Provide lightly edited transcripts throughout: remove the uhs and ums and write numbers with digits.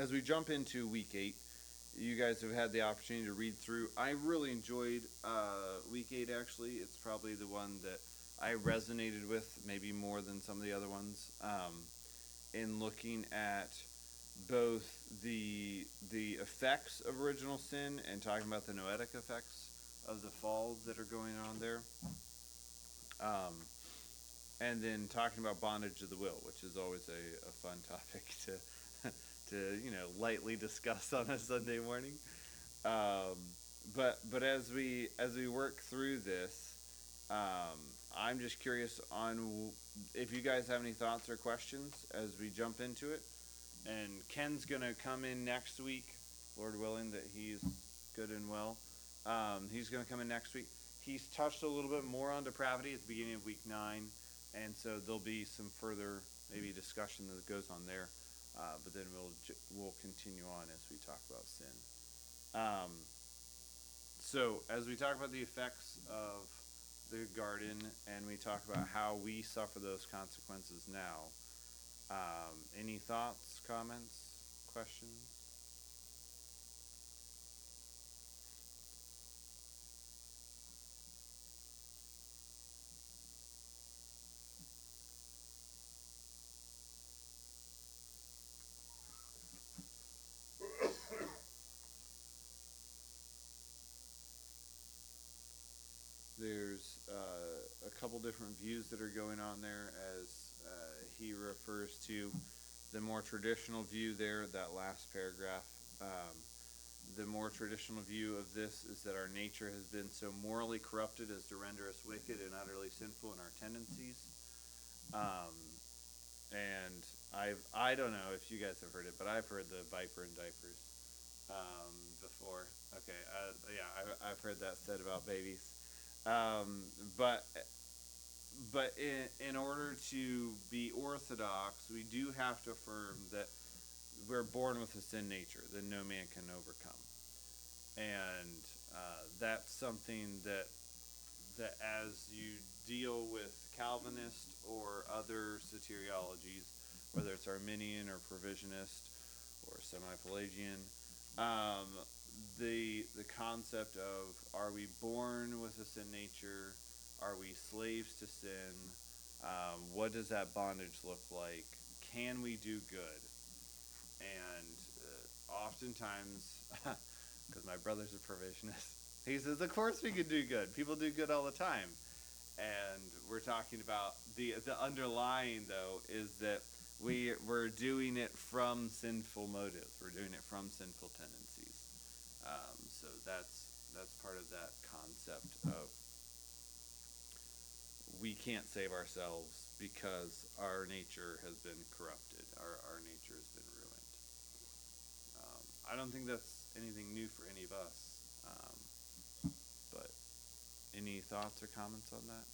as we jump into week 8, you guys have had the opportunity to read through. I really enjoyed week 8, actually. It's probably the one that I resonated with maybe more than some of the other ones, in looking at both the effects of original sin and talking about the noetic effects of the fall that are going on there. Um, and then talking about bondage of the will, which is always a fun topic to lightly discuss on a Sunday morning. Um, but as we work through this, um, I'm just curious on if you guys have any thoughts or questions as we jump into it. And Ken's gonna come in next week, Lord willing that he's good and well. He's gonna come in next week. He's touched a little bit more on depravity at the beginning of week 9, and so there'll be some further maybe discussion that goes on there. But then we'll continue on as we talk about sin. Um, so as we talk about the effects of the garden, and we talk about how we suffer those consequences now, any thoughts, comments, questions? There's a couple different views that are going on there as he refers to the more traditional view there, that last paragraph. The more traditional view of this is that our nature has been so morally corrupted as to render us wicked and utterly sinful in our tendencies. Um, and I don't know if you guys have heard it, but I've heard the viper in diapers before. Okay, yeah, I've heard that said about babies. Um, but in order to be orthodox, we do have to affirm that we're born with a sin nature that no man can overcome, and that's something that as you deal with Calvinist or other soteriologies, whether it's Arminian or Provisionist or Semi-Pelagian, um, the concept of, are we born with a sin nature? Are we slaves to sin? What does that bondage look like? Can we do good? And oftentimes, because my brother's a provisionist, he says, of course we can do good. People do good all the time. And we're talking about the underlying, though, is that we're doing it from sinful motives. We're doing it from sinful tendencies. So that's part of that concept of we can't save ourselves because our nature has been corrupted. Our nature has been ruined. I don't think that's anything new for any of us. But any thoughts or comments on that?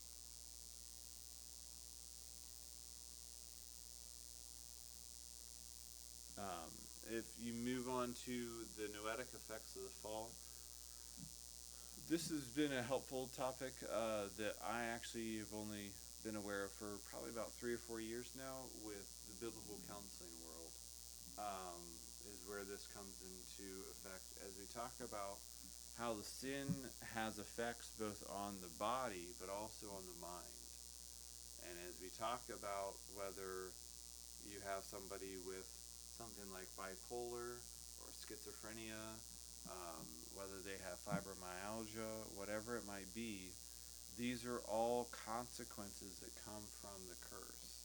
If you move on to the noetic effects of the fall, this has been a helpful topic that I actually have only been aware of for probably about 3 or 4 years now with the biblical counseling world, is where this comes into effect as we talk about how the sin has effects both on the body but also on the mind. And as we talk about whether you have somebody with something like bipolar or schizophrenia, whether they have fibromyalgia, whatever it might be, these are all consequences that come from the curse.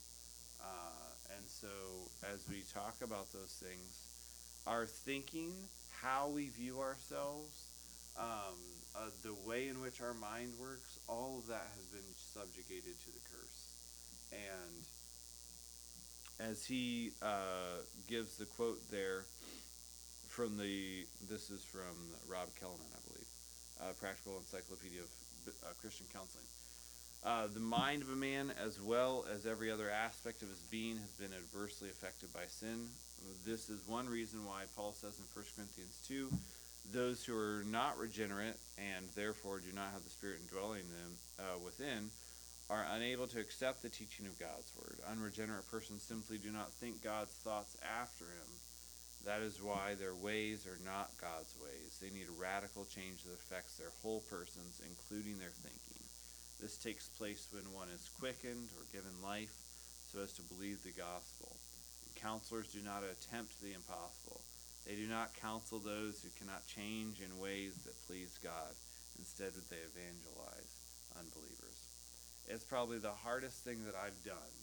And so as we talk about those things, our thinking, how we view ourselves, the way in which our mind works, all of that has been subjugated to the curse. And as he gives the quote there this is from Rob Kellerman, I believe, Practical Encyclopedia of Christian Counseling. The mind of a man, as well as every other aspect of his being, has been adversely affected by sin. This is one reason why Paul says in 1 Corinthians 2, those who are not regenerate and therefore do not have the Spirit indwelling them within are unable to accept the teaching of God's word. Unregenerate persons simply do not think God's thoughts after him, That is why their ways are not God's ways. They need a radical change that affects their whole persons, including their thinking. This takes place when one is quickened or given life so as to believe the gospel. And counselors do not attempt the impossible. They do not counsel those who cannot change in ways that please God. Instead, they evangelize unbelievers. It's probably the hardest thing that I've done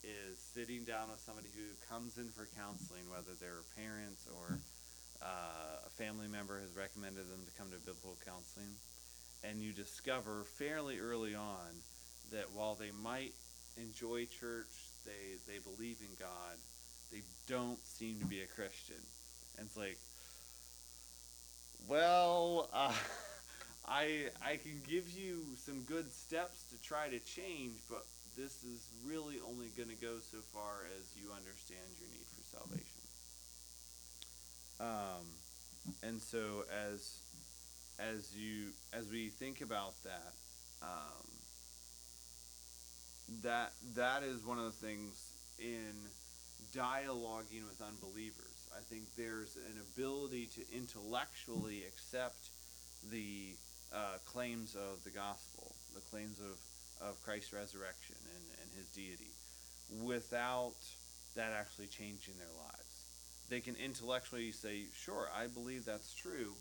is sitting down with somebody who comes in for counseling, whether they're parents or a family member has recommended them to come to biblical counseling, and you discover fairly early on that while they might enjoy church, they believe in God, they don't seem to be a Christian. And it's like, well, I can give you some good steps to try to change, but this is really only going to go so far as you understand your need for salvation. And so as we think about that, um, that is one of the things in dialoguing with unbelievers. I think there's an ability to intellectually accept the claims of the gospel, the claims of Christ's resurrection and his deity, without that actually changing their lives. They can intellectually say, sure, I believe that's true,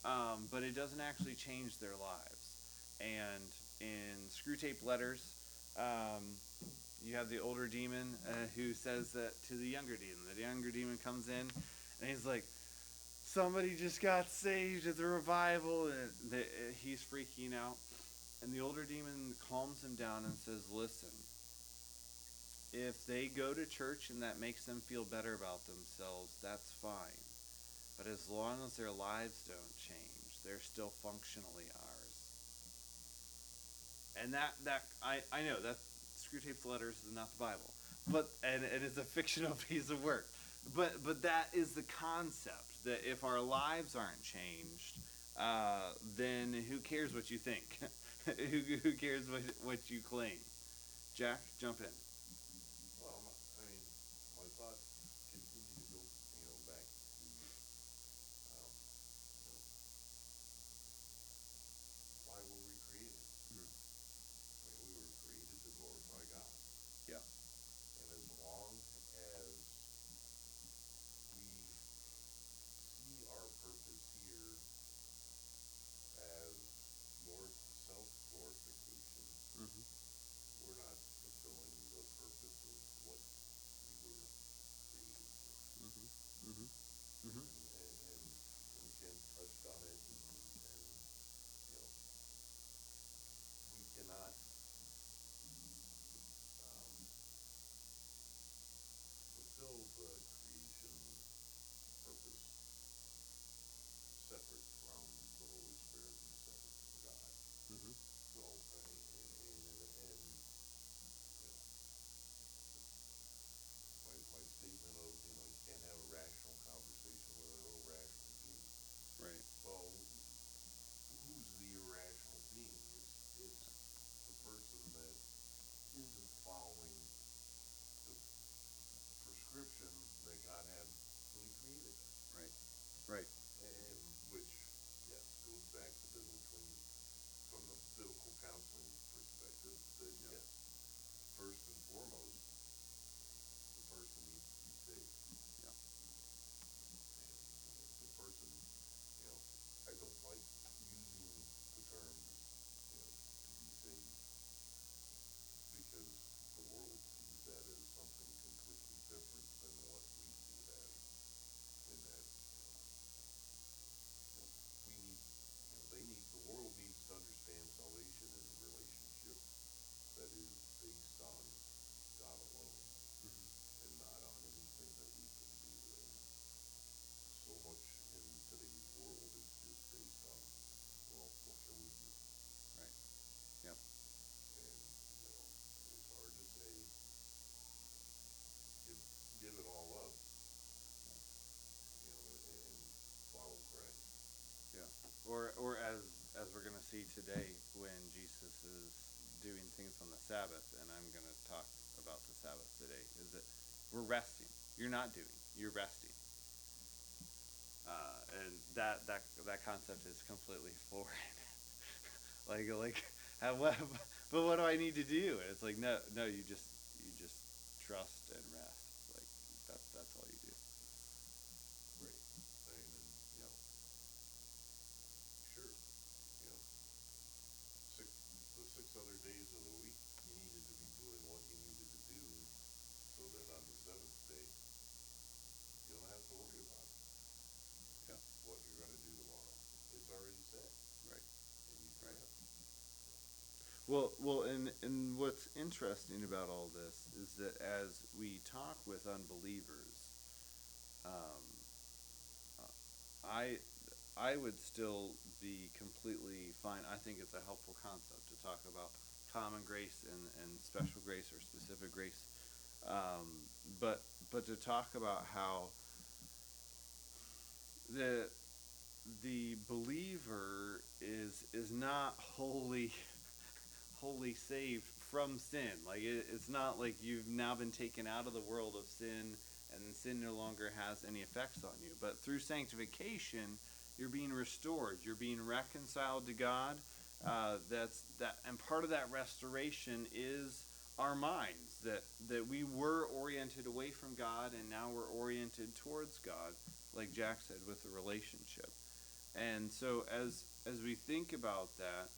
but it doesn't actually change their lives. And in Screwtape Letters, um, you have the older demon who says that to the younger demon. The younger demon comes in, and he's like, somebody just got saved at the revival, and he's freaking out. And the older demon calms him down and says, listen, if they go to church and that makes them feel better about themselves, that's fine. But as long as their lives don't change, they're still functionally ours. And I know that Screwtape's Letters is not the Bible, but and it is a fictional piece of work. But that is the concept, that if our lives aren't changed, then who cares what you think? Who cares what you claim? Jack, jump in. Well, I mean, my thoughts continue to go, back to, why were we created? Mm. I mean, we were created to glorify God. Yeah. And as long as we see our purpose here as self-glorification, Mm-hmm. we're not fulfilling the purpose of what we were created for. Mm-hmm. Mm-hmm. Mm-hmm. And Ken touched on it, and we cannot fulfill the creation purpose separate from the Holy Spirit and separate from God. Mm-hmm. So, and my statement of, you can't have a rational conversation with an irrational being. Right. Well, who's the irrational being? It's the person that isn't following the prescription that God had when He created us. Right. Right. And which, yes, goes back to from the biblical counseling perspective, that Yep. yes, first and foremost, the person needs to be saved. Yeah. And the person, I don't like using the terms, to be saved, because the world sees that as something completely different than what we see it as. In that, we need, the world needs to understand salvation as a relationship that is based on God alone, Mm-hmm. and not on anything that we can do. And so much in today's world is just based on, well, what can we do? Right. Yep. And, it's hard to say, give it all up, and follow Christ. Yeah. Or as we're gonna see today when Jesus is doing things on the Sabbath, and I'm gonna talk about the Sabbath today, is that we're resting. You're not doing. You're resting. that concept is completely foreign. like, what? But what do I need to do? And it's like, no, you just trust and rest. Like that's all you do. Right. I mean, and, Yep. sure, six, the 6 other days of the week, you needed to be doing what you needed to do, so that on the seventh day, you don't have to worry about Yeah. what you're gonna do tomorrow. It's already set, Right. and you can Right. rest. Well, and what's interesting about all this is that as we talk with unbelievers, um, I I would still be completely fine. I think it's a helpful concept to talk about common grace and special grace or specific grace. Um, but to talk about how the the believer is not wholly saved from sin. Like it's not like you've now been taken out of the world of sin and sin no longer has any effects on you. But through sanctification, you're being restored. You're being reconciled to God. And part of that restoration is our minds. That we were oriented away from God and now we're oriented towards God, like Jack said, with the relationship. And so as we think about that,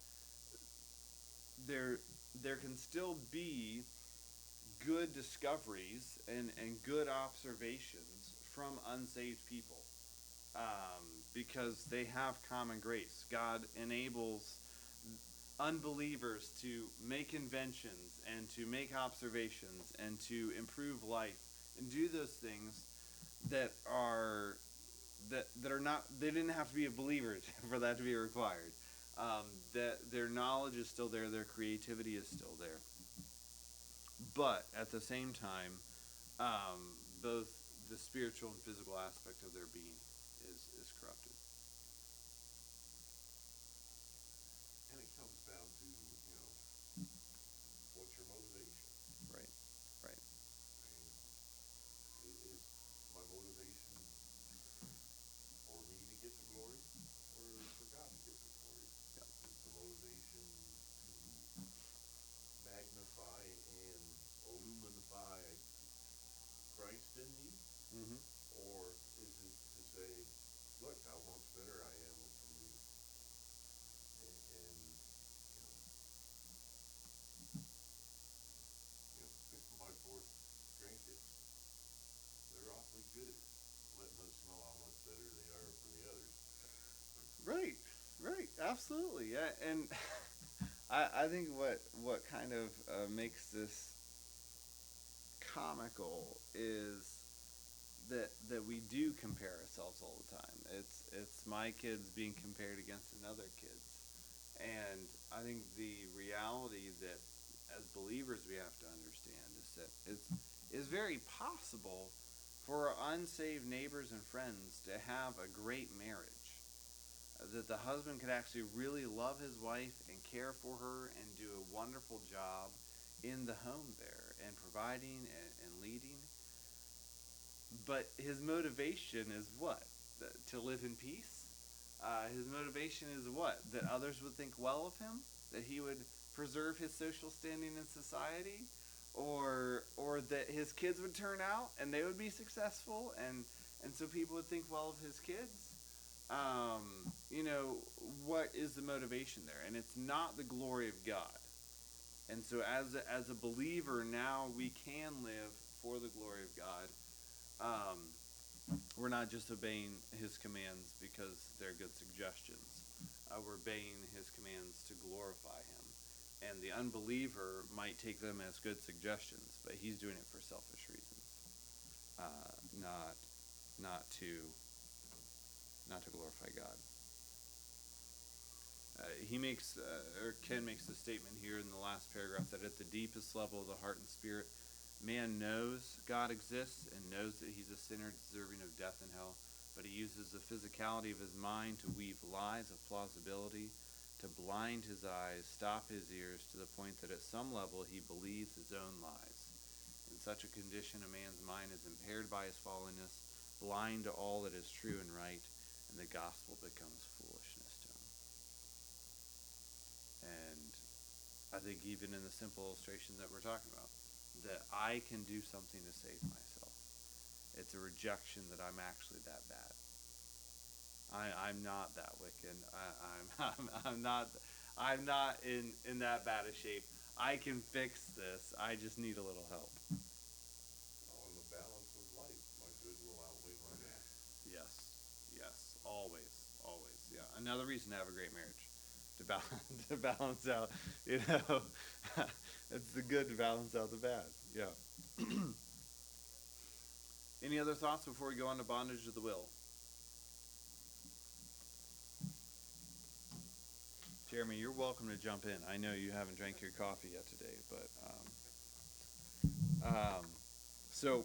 there can still be good discoveries and good observations from unsaved people, because they have common grace. God enables unbelievers to make inventions and to make observations and to improve life and do those things that are that are not, they didn't have to be a believer for that to be required. That their knowledge is still there, their creativity is still there, but at the same time, both the spiritual and physical aspect of their being is corrupted. And it comes down to, what's your motivation? Right, right. I mean, is my motivation for me to get the glory, or for God to get the glory? Yeah. Is the motivation to magnify and illuminify Christ in me? Mm-hmm. Or is it to say, look how much better I am from you? And my 4 grandkids, they're awfully good at letting us know how much better they are from the others. Right, right, absolutely. Yeah, and I think what kind of makes this comical is that we do compare ourselves all the time. It's my kids being compared against another kids, and I think the reality that as believers we have to understand is that it's very possible for our unsaved neighbors and friends to have a great marriage. That the husband could actually really love his wife and care for her and do a wonderful job in the home there and providing and leading. But his motivation is what? To live in peace? His motivation is what? That others would think well of him? That he would preserve his social standing in society? Or that his kids would turn out and they would be successful and so people would think well of his kids? What is the motivation there? And it's not the glory of God. And so as a believer now we can live for the glory of God. We're not just obeying his commands because they're good suggestions. We're obeying his commands to glorify him. And the unbeliever might take them as good suggestions, but he's doing it for selfish reasons, not not to not to glorify God. Ken makes the statement here in the last paragraph that at the deepest level of the heart and spirit, man knows God exists and knows that he's a sinner deserving of death and hell, but he uses the physicality of his mind to weave lies of plausibility, to blind his eyes, stop his ears, to the point that at some level he believes his own lies. In such a condition, a man's mind is impaired by his fallenness, blind to all that is true and right, and the gospel becomes foolishness to them. And I think even in the simple illustration that we're talking about, that I can do something to save myself. It's a rejection that I'm actually that bad. I'm not that wicked. I'm not in that bad a shape. I can fix this. I just need a little help. On the balance of life, my good will outweigh my bad. Yes, always. Yeah, another reason to have a great marriage, to balance out. It's the good to balance out the bad. Yeah. Any other thoughts before we go on to bondage of the will? Jeremy, you're welcome to jump in. I know you haven't drank your coffee yet today, but so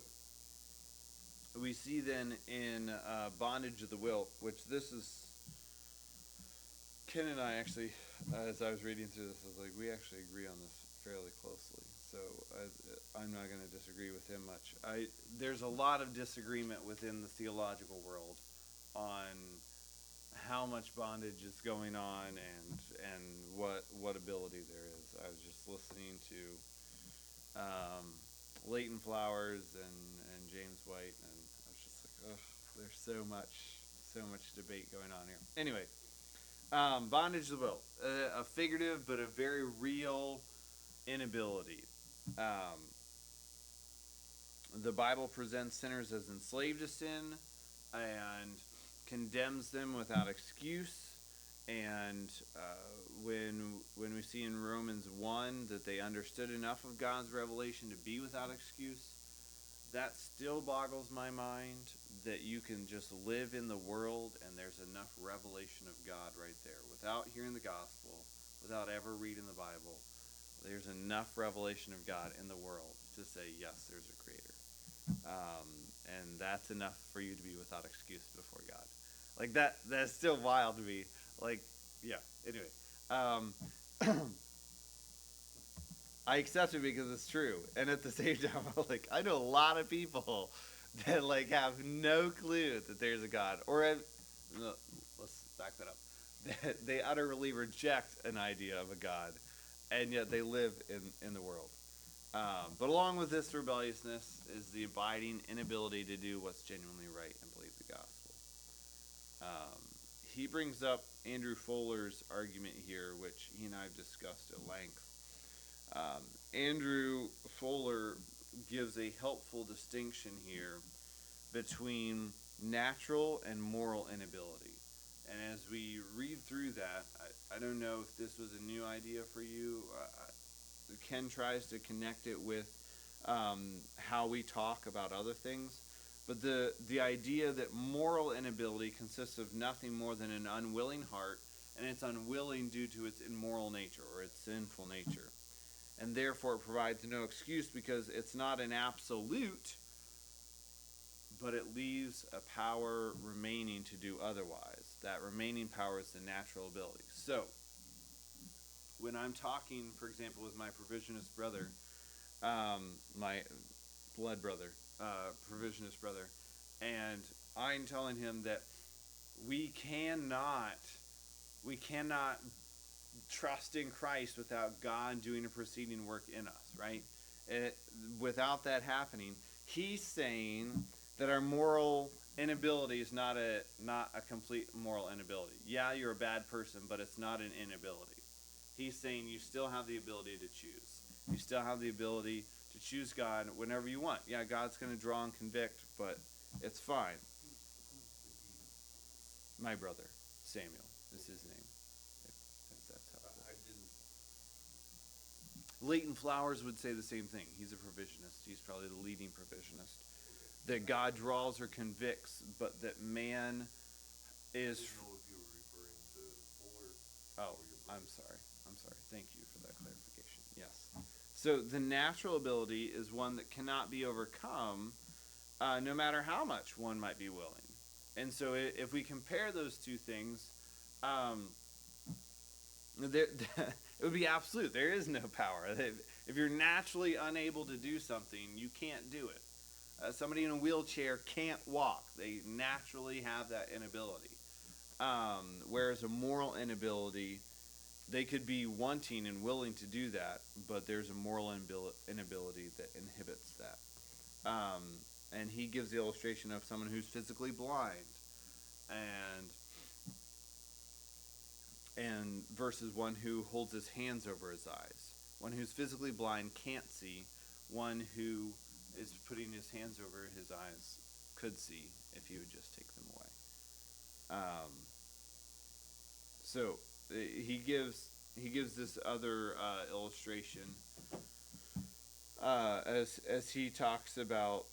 we see then in bondage of the will, which this is Ken and I actually, as I was reading through this, I was like, we actually agree on this fairly closely. So I'm not going to disagree with him much. There's a lot of disagreement within the theological world on how much bondage is going on and what ability there is. I was just listening to Leighton Flowers and James White, and I was just like, ugh, there's so much debate going on here. Anyway, bondage of the will, a figurative but a very real inability. The Bible presents sinners as enslaved to sin and condemns them without excuse. And when we see in Romans 1 that they understood enough of God's revelation to be without excuse, that still boggles my mind that you can just live in the world and there's enough revelation of God right there. Without hearing the gospel, without ever reading the Bible, there's enough revelation of God in the world to say, yes, there's a creator. And that's enough for you to be without excuse before God. Like that's still wild to me. Like, yeah, anyway. I accept it because it's true. And at the same time, I'm like, I know a lot of people that like have no clue that there's a God. Or no, let's back that up. They utterly reject an idea of a God, and yet they live in the world. But along with this rebelliousness is the abiding inability to do what's genuinely right and believe the gospel. He brings up Andrew Fuller's argument here, which he and I have discussed at length. Andrew Fuller gives a helpful distinction here between natural and moral inability. And as we read through that, I don't know if this was a new idea for you. Ken tries to connect it with how we talk about other things. But the idea that moral inability consists of nothing more than an unwilling heart, and it's unwilling due to its immoral nature or its sinful nature. And therefore it provides no excuse because it's not an absolute, but it leaves a power remaining to do otherwise. That remaining power is the natural ability. So, when I'm talking, for example, with my provisionist brother, my blood brother, provisionist brother, and I'm telling him that we cannot trust in Christ without God doing a preceding work in us, right? Without that happening, he's saying that our moral inability is not a complete moral inability. Yeah, you're a bad person, but it's not an inability. He's saying you still have the ability to choose. You still have the ability to choose God whenever you want. Yeah, God's going to draw and convict, but it's fine. My brother, Samuel, is his name. If that's helpful. I didn't. Leighton Flowers would say the same thing. He's a provisionist. He's probably the leading provisionist. That God draws or convicts, but that man is... I didn't know if you were referring to Fuller. Oh, I'm sorry. Thank you for that clarification. Yes. So the natural ability is one that cannot be overcome, no matter how much one might be willing. And so if we compare those two things, it would be absolute. There is no power. If you're naturally unable to do something, you can't do it. Somebody in a wheelchair can't walk. They naturally have that inability. Whereas a moral inability, they could be wanting and willing to do that, but there's a moral inability that inhibits that. And he gives the illustration of someone who's physically blind, and versus one who holds his hands over his eyes. One who's physically blind can't see. One who is putting his hands over his eyes could see if you would just take them away. So he gives this other illustration as he talks about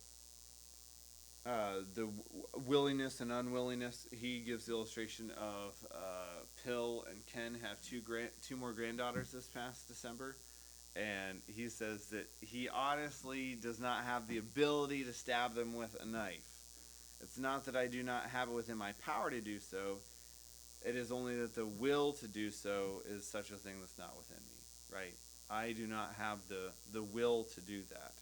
the willingness and unwillingness. He gives the illustration of Pill and Ken have two more granddaughters this past December, and he says that he honestly does not have the ability to stab them with a knife. It's not that I do not have it within my power to do so. It is only that the will to do so is such a thing that's not within me, right? I do not have the will to do that.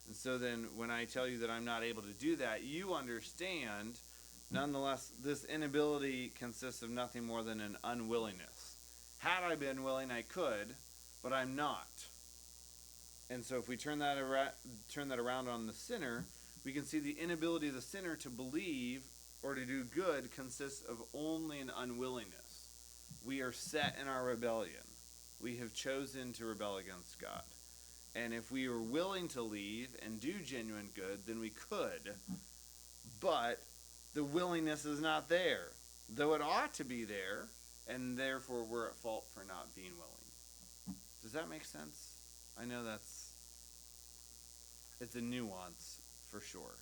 And so then when I tell you that I'm not able to do that, you understand, nonetheless, this inability consists of nothing more than an unwillingness. Had I been willing, I could, but I'm not. And so if we turn that around on the sinner, we can see the inability of the sinner to believe or to do good consists of only an unwillingness. We are set in our rebellion. We have chosen to rebel against God. And if we were willing to leave and do genuine good, then we could. But the willingness is not there, though it ought to be there, and therefore we're at fault for not being willing. Does that make sense? I know it's a nuance for sure.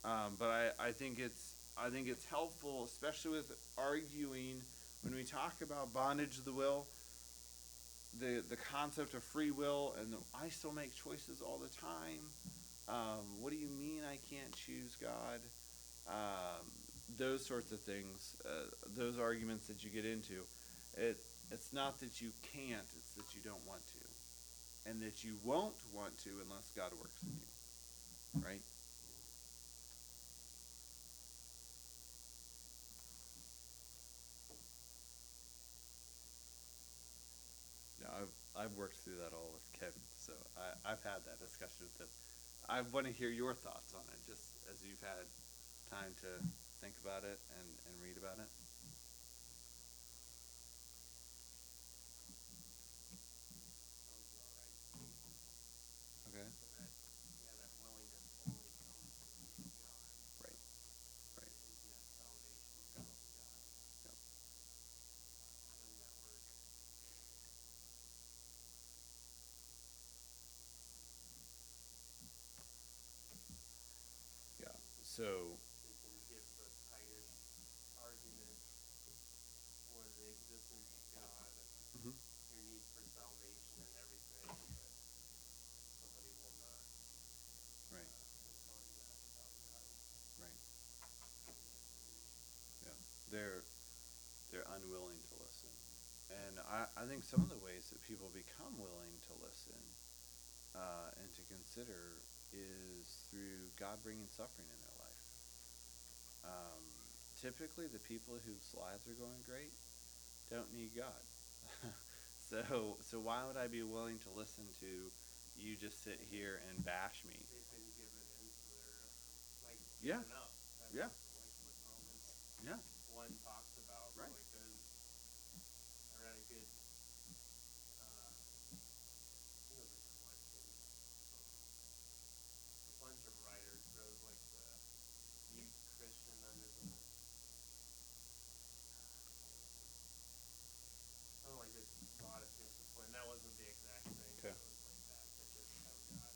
But I think it's helpful, especially with arguing when we talk about bondage of the will, the concept of free will, and I still make choices all the time. What do you mean I can't choose God? Those sorts of things, those arguments that you get into, it's not that you can't, it's that you don't want to, and that you won't want to unless God works in you, right? I've worked through that all with Kevin, so I've had that discussion with him. I want to hear your thoughts on it, just as you've had time to think about it and read about it. Okay. That willingness only comes from God. Right. Right. Isn't that salvation Yeah. from God? Yep. Doing that work. Yeah. So. They can give the tightest argument for the existence of God and Mhm. your need for salvation and everything, but somebody will not Right. respond to that about God. Right. Yeah. They're unwilling to listen, and I think some of the ways that people become willing to listen and to consider is through God bringing suffering in their life. Typically, the people whose lives are going great don't need God. So why would I be willing to listen to you just sit here and bash me? They've been given into their, like, Yeah. given up. That's Yeah. like what Romans Yeah. 1 talks about. Right. Like, I read a good, I think it was a collection. A bunch of writers wrote, like, the youth Christian under the, something like this thought of discipline. That wasn't the exact thing, Okay. but it was like that. But just how God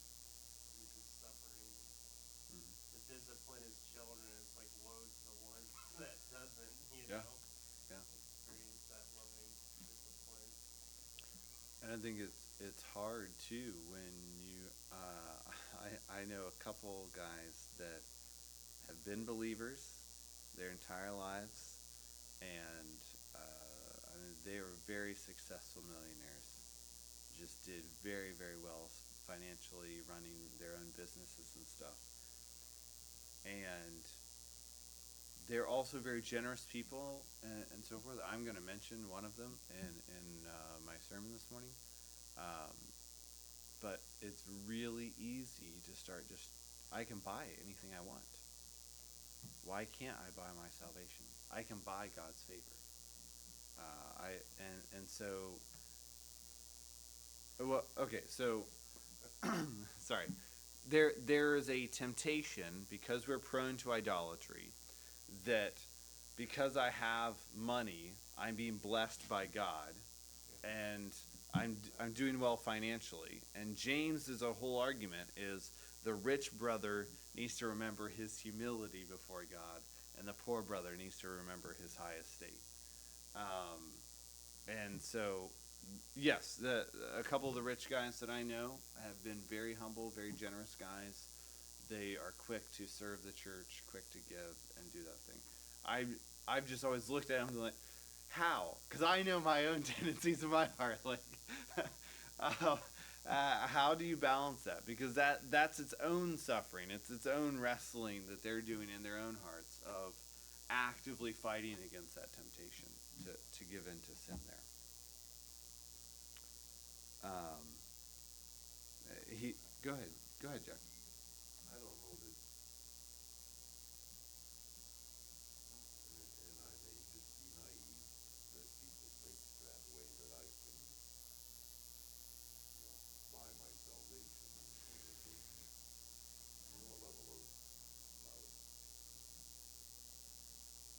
uses suffering. Mhm. To discipline his children, it's like woe to the one that doesn't, Yeah. know, Yeah. experience that loving discipline. And I think it's hard too when you. I know a couple guys that have been believers their entire lives, and I mean, they were very successful millionaires. Just did very, very well financially, running their own businesses and stuff. And they're also very generous people and so forth. I'm going to mention one of them in my sermon this morning. Um, but it's really easy to start just, I can buy anything I want. Why can't I buy my salvation? I can buy God's favor. And so, well, okay, so, sorry. There is a temptation, because we're prone to idolatry, that because I have money, I'm being blessed by God, and I'm doing well financially. And James's whole argument is the rich brother needs to remember his humility before God, and the poor brother needs to remember his high estate. And so, yes, a couple of the rich guys that I know have been very humble, very generous guys. They are quick to serve the church, quick to give and do that thing. I've just always looked at them and like, how? Because I know my own tendencies in my heart. Like, how do you balance that? Because that's its own suffering. It's its own wrestling that they're doing in their own hearts of actively fighting against that temptation to give in to sin there. Go ahead, Jack. I don't know that, and I may just be naive, that people think that way, that I can, buy my salvation, and again, a level of,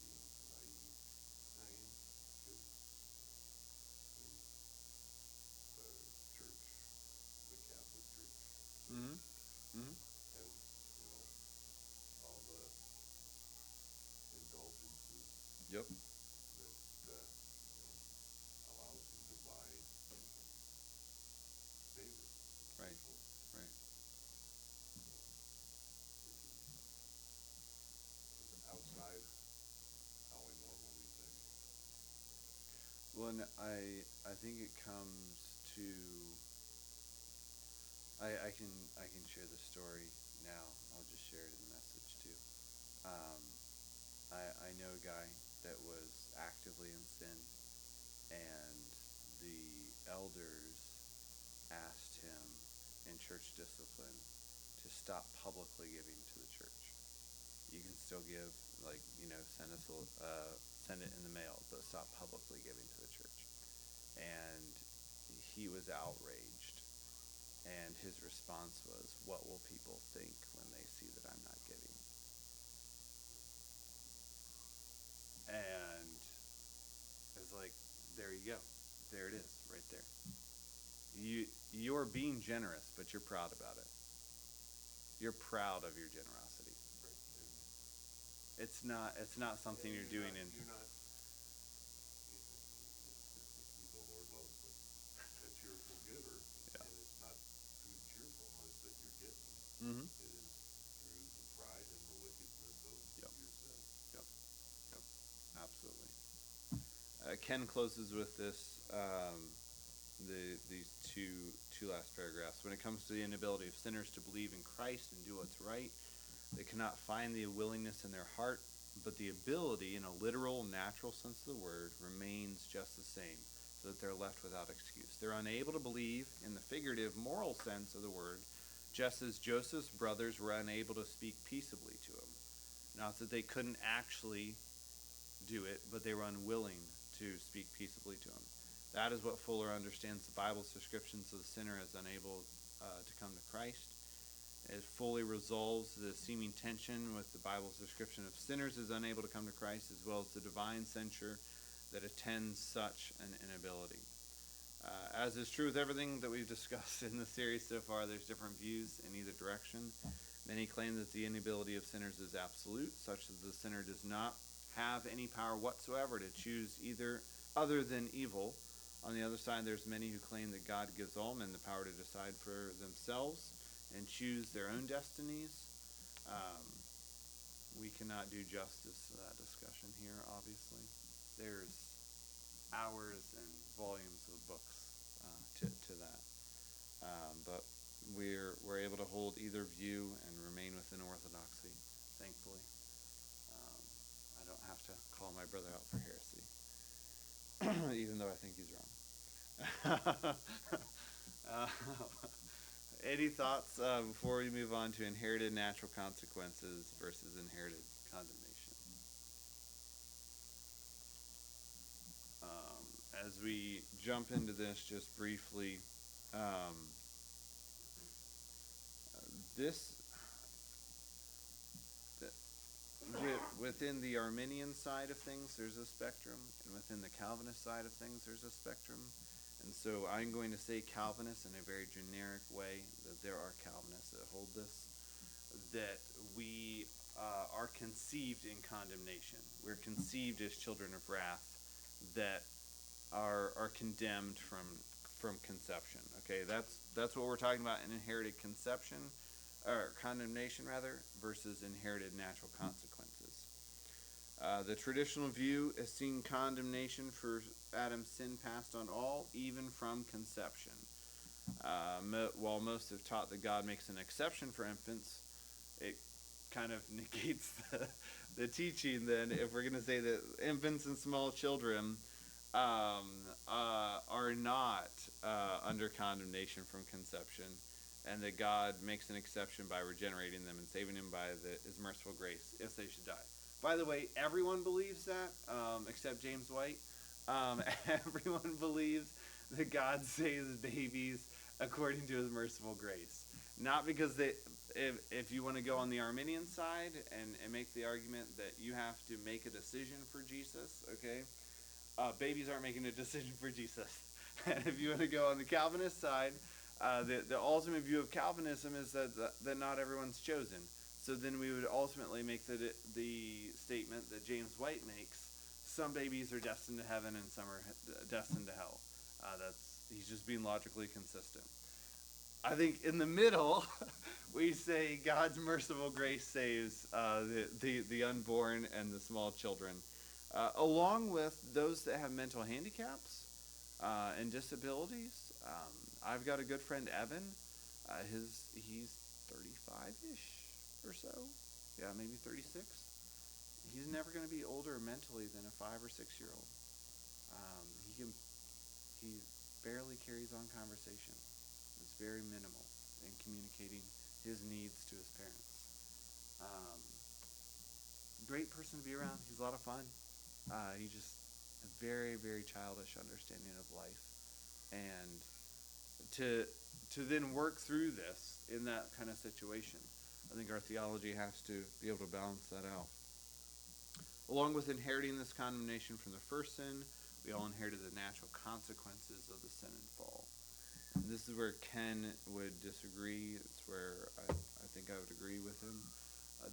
being naive. I am, because, the church, the Catholic Church, Mm-hmm. Mm-hmm. has, all the indulgences Yep. that, allows him to buy favor. Right. Which Right. is outside how I normally think. Well, and I think it comes to I can share the story now. I'll just share it in the message too. Um, I know a guy that was actively in sin, and the elders asked him in church discipline to stop publicly giving to the church. You can still give, like, send it in the mail, but stop publicly giving to the church. And he was outraged, and his response was, "What will people think when they see that I'm not giving?" And it's like, there you go, there it is, right there. You're being generous, but you're proud about it. You're proud of your generosity. Right. It's not something you're doing in. You're not, the Lord loves a cheerful giver, Yeah. and it's not through cheerfulness that you're getting. Mm-hmm. It is through the pride and the wickedness of Yep. your sin. Yep. Yep. Absolutely. Ken closes with this. These two last paragraphs. When it comes to the inability of sinners to believe in Christ and do what's right, they cannot find the willingness in their heart, but the ability, in a literal, natural sense of the word, remains just the same, so that they're left without excuse. They're unable to believe in the figurative, moral sense of the word, just as Joseph's brothers were unable to speak peaceably to him. Not that they couldn't actually do it, but they were unwilling to speak peaceably to him. That is what Fuller understands the Bible's descriptions of the sinner as unable to come to Christ. It fully resolves the seeming tension with the Bible's description of sinners as unable to come to Christ, as well as the divine censure that attends such an inability. As is true with everything that we've discussed in the series so far, there's different views in either direction. Many claim that the inability of sinners is absolute, such that the sinner does not have any power whatsoever to choose either other than evil. On the other side, there's many who claim that God gives all men the power to decide for themselves and choose their own destinies. We cannot do justice to that discussion here, obviously. There's hours and volumes of books to that. But we're able to hold either view and remain within orthodoxy, thankfully. I even though I think he's wrong. uh, any thoughts before we move on to inherited natural consequences versus inherited condemnation? As we jump into this just briefly, this within the Arminian side of things, there's a spectrum, and within the Calvinist side of things, there's a spectrum. And so I'm going to say Calvinists in a very generic way, that there are Calvinists that hold this, that we are conceived in condemnation. We're conceived as children of wrath that are condemned from conception. Okay, that's what we're talking about in inherited conception, or condemnation rather, versus inherited natural consequences. The traditional view has seen condemnation for Adam's sin passed on all, even from conception. While most have taught that God makes an exception for infants, it kind of negates the teaching then, if we're going to say that infants and small children are not under condemnation from conception, and that God makes an exception by regenerating them and saving them by his merciful grace if they should die. By the way, everyone believes that, except James White. Everyone believes that God saves babies according to his merciful grace. Not because if you want to go on the Arminian side and make the argument that you have to make a decision for Jesus, okay? Babies aren't making a decision for Jesus. And if you want to go on the Calvinist side, the ultimate view of Calvinism is that not everyone's chosen. So then we would ultimately make the statement that James White makes: some babies are destined to heaven and some are destined to hell. He's just being logically consistent. I think in the middle, we say God's merciful grace saves the unborn and the small children, along with those that have mental handicaps and disabilities. I've got a good friend, Evan. He's 35-ish or so. Yeah, maybe 36. He's never going to be older mentally than a 5 or 6 year old. He barely carries on conversation. It's very minimal in communicating his needs to his parents. Great person to be around. He's a lot of fun. He just a very, very childish understanding of life, and to then work through this in that kind of situation, I think our theology has to be able to balance that out. Along with inheriting this condemnation from the first sin, we all inherited the natural consequences of the sin and fall. And this is where Ken would disagree. It's where I think I would agree with him.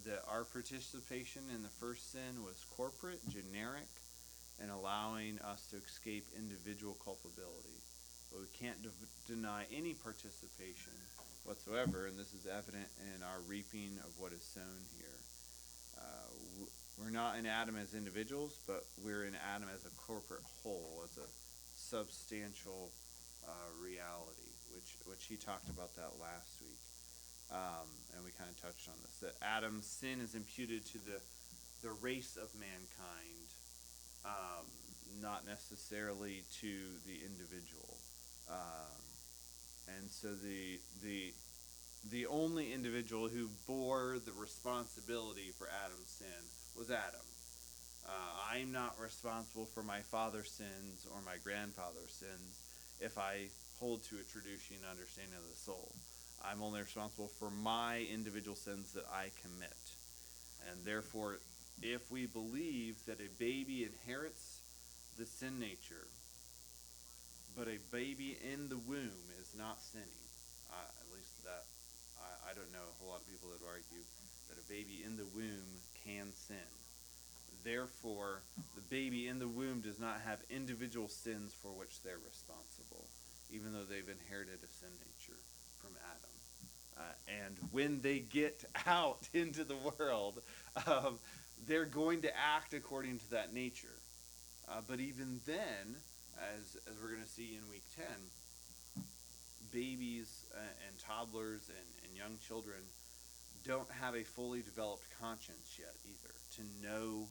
That our participation in the first sin was corporate, generic, and allowing us to escape individual culpability. But we can't deny any participation whatsoever, and this is evident in our reaping of what is sown here. We're not in Adam as individuals, but we're in Adam as a corporate whole, as a substantial reality, which he talked about that last week. And we kind of touched on this, that Adam's sin is imputed to the race of mankind, not necessarily to the individual. And so the only individual who bore the responsibility for Adam's sin was Adam. I'm not responsible for my father's sins or my grandfather's sins if I hold to a Traducian understanding of the soul. I'm only responsible for my individual sins that I commit. And therefore, if we believe that a baby inherits the sin nature, but a baby in the womb is not sinning, at least that, I don't know a whole lot of people that would argue that a baby in the womb can sin. Therefore, the baby in the womb does not have individual sins for which they're responsible, even though they've inherited a sin nature from Adam. And when they get out into the world, they're going to act according to that nature. But even then, as we're going to see in week 10, babies and toddlers and young children don't have a fully developed conscience yet either, to know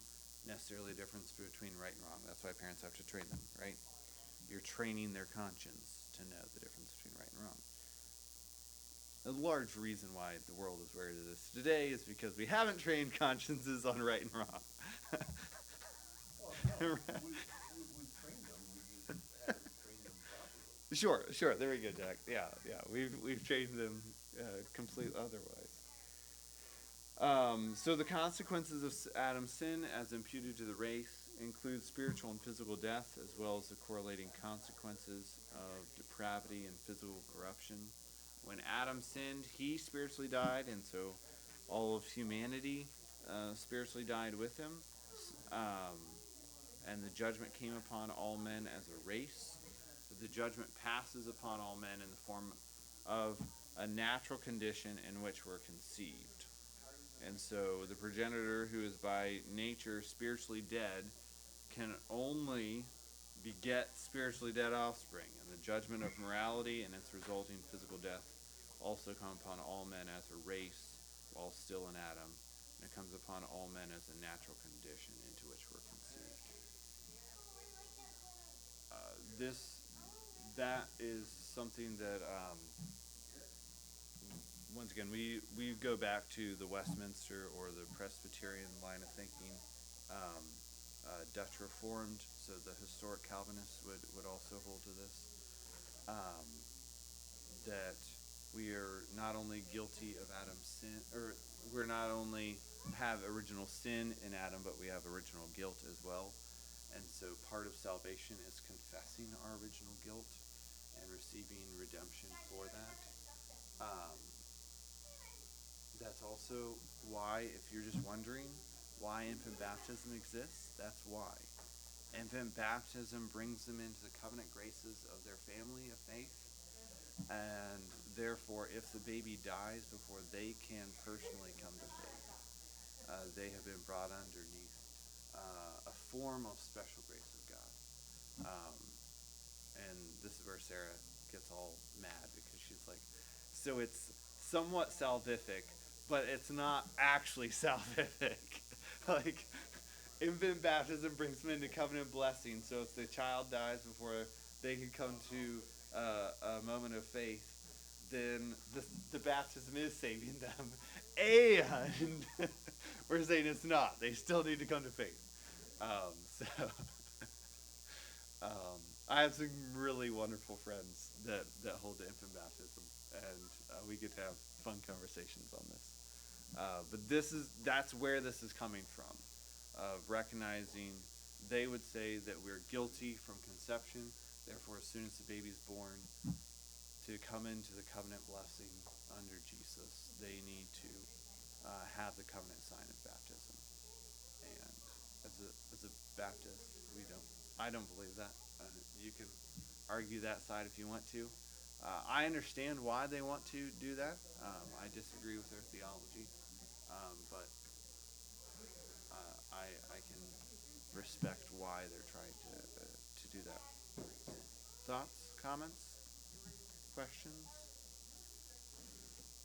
necessarily a difference between right and wrong. That's why parents have to train them, right? You're training their conscience to know the difference between right and wrong. A large reason why the world is where it is today is because we haven't trained consciences on right and wrong. Well, no, we've trained them, we just haven't trained them properly. Sure. There we go, Jack. Yeah. We've trained them completely otherwise. So the consequences of Adam's sin, as imputed to the race, include spiritual and physical death, as well as the correlating consequences of depravity and physical corruption. When Adam sinned, he spiritually died, and so all of humanity spiritually died with him. And the judgment came upon all men as a race. The judgment passes upon all men in the form of a natural condition in which we're conceived. And so the progenitor, who is by nature spiritually dead, can only beget spiritually dead offspring. And the judgment of morality and its resulting physical death also come upon all men as a race while still in Adam. And it comes upon all men as a natural condition into which we're conceived. That is something that, once again, we go back to the Westminster or the Presbyterian line of thinking. Dutch Reformed, so the historic Calvinists would also hold to this, that we are not only guilty of Adam's sin, or we're not only have original sin in Adam, but we have original guilt as well. And so part of salvation is confessing our original guilt and receiving redemption for that. That's also why, if you're just wondering why infant baptism exists, that's why. Infant baptism brings them into the covenant graces of their family of faith. And therefore, if the baby dies before they can personally come to faith, they have been brought underneath a form of special grace of God. And this is where Sarah gets all mad, because she's like, so it's somewhat salvific, but it's not actually salvific. Like, infant baptism brings them into covenant blessing, so if the child dies before they can come to a moment of faith, then the baptism is saving them. And we're saying it's not. They still need to come to faith. I have some really wonderful friends that hold to infant baptism, and we get to have fun conversations on this. But that's where this is coming from, of recognizing they would say that we're guilty from conception, therefore as soon as the baby's born, to come into the covenant blessing under Jesus, they need to have the covenant sign of baptism. And as a Baptist, I don't believe that. You can argue that side if you want to. I understand why they want to do that. I disagree with their theology, but I can respect why they're trying to do that. Thoughts, comments, questions?